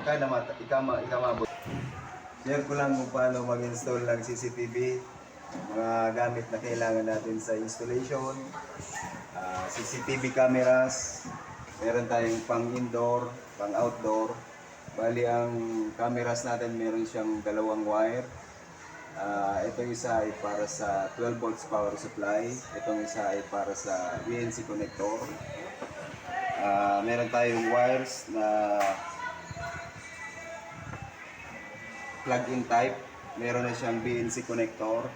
ikamabot. Share ko lang kung paano mag-install ng CCTV, mga gamit na kailangan natin sa installation, CCTV cameras, meron tayong pang indoor, pang outdoor. Bali ang cameras natin meron siyang dalawang wire. Itong isa ay para sa 12 volts power supply, itong isa ay para sa BNC connector. Meron tayong wires na plug-in type, meron na siyang BNC connector,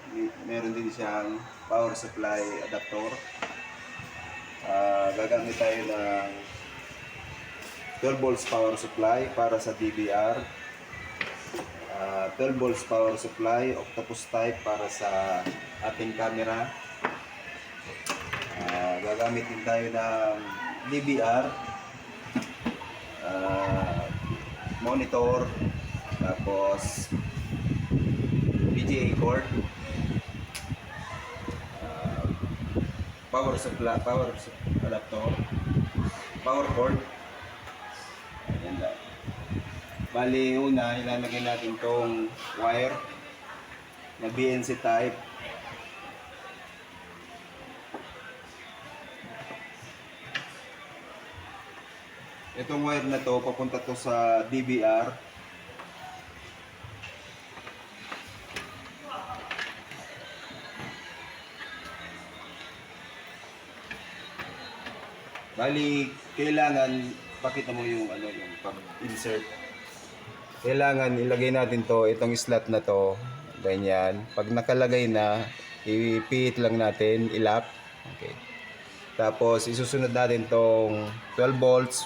meron din siyang power supply adapter. Gagamit tayo ng 12 volts power supply para sa DVR, 12 volts power supply octopus type para sa ating camera. Gagamit din tayo ng DVR, monitor, tapos VGA cord, power supply, power adapter, power cord. Ayan lang. Bali, una ilalagay natin tong wire na BNC type. Itong wire na to papunta to sa DVR. Bali, kailangan pakita mo yung yung pag-insert. Kailangan ilagay natin to, itong slot na to, ganyan. Pag nakalagay na, ipihit lang natin, ilap. Okay. Tapos isusunod natin tong 12 volts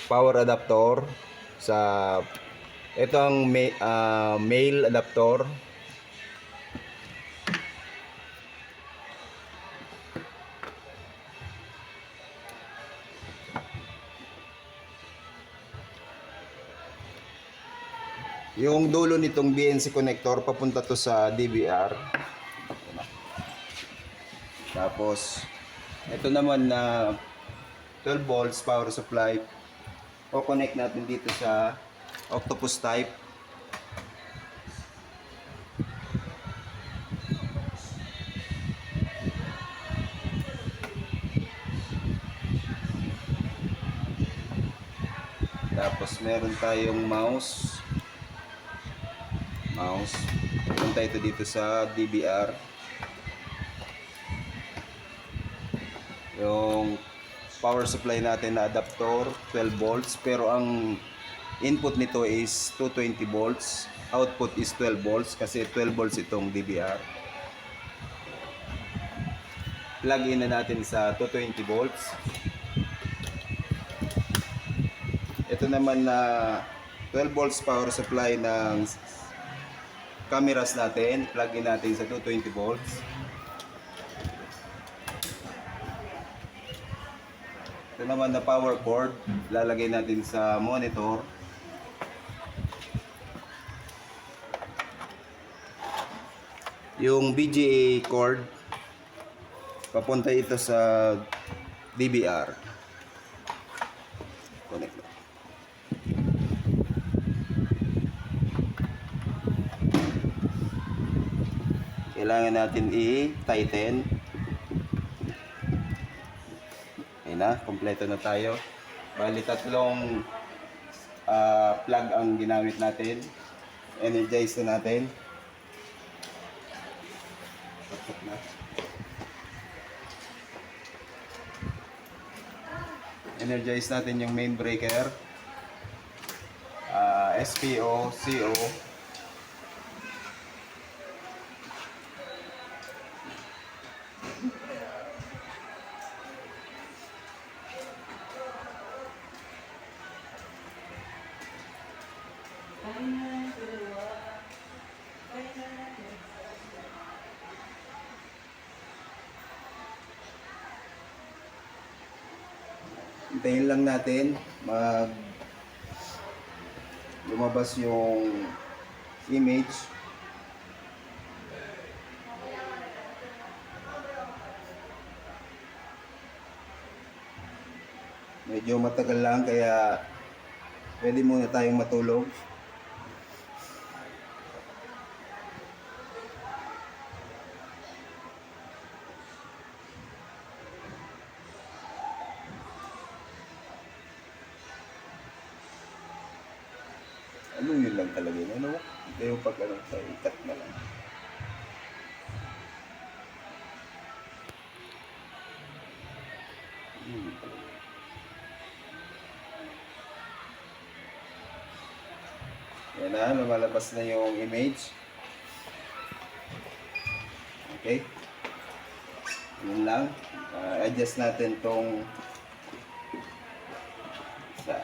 power adapter sa itong male adapter. Yung dulo nitong BNC connector papunta to sa DVR. Tapos ito naman na 12 volts power supply, o connect natin dito sa octopus type. Tapos meron tayong mouse. Punta ito dito sa DVR. Yung power supply natin na adapter 12 volts, pero ang input nito is 220 volts, output is 12 volts kasi 12 volts itong DVR. Plug in na natin sa 220 volts. Ito naman na 12 volts power supply ng cameras natin, plug in natin sa 220 volts. Ito naman na power cord, lalagay natin sa monitor. Yung VGA cord, papunta ito sa DVR. Connect. Kailangan natin i-tighten. Ayun na, kompleto na tayo. Bali, tatlong plug ang ginamit natin. Energize na natin. Energize natin yung main breaker, SPO, CO. Hintayin lang natin lumabas yung image. Medyo matagal lang kaya Pwede muna tayong matulog. Ano yun lang talaga yun? Ano? Ito yung pag ano, tayo, cut na lang. Yan na, lumalabas na yung image. Okay. Yun lang. Adjust natin tong sa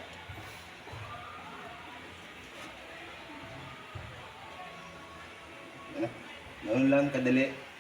yan na. Noon lang kadali.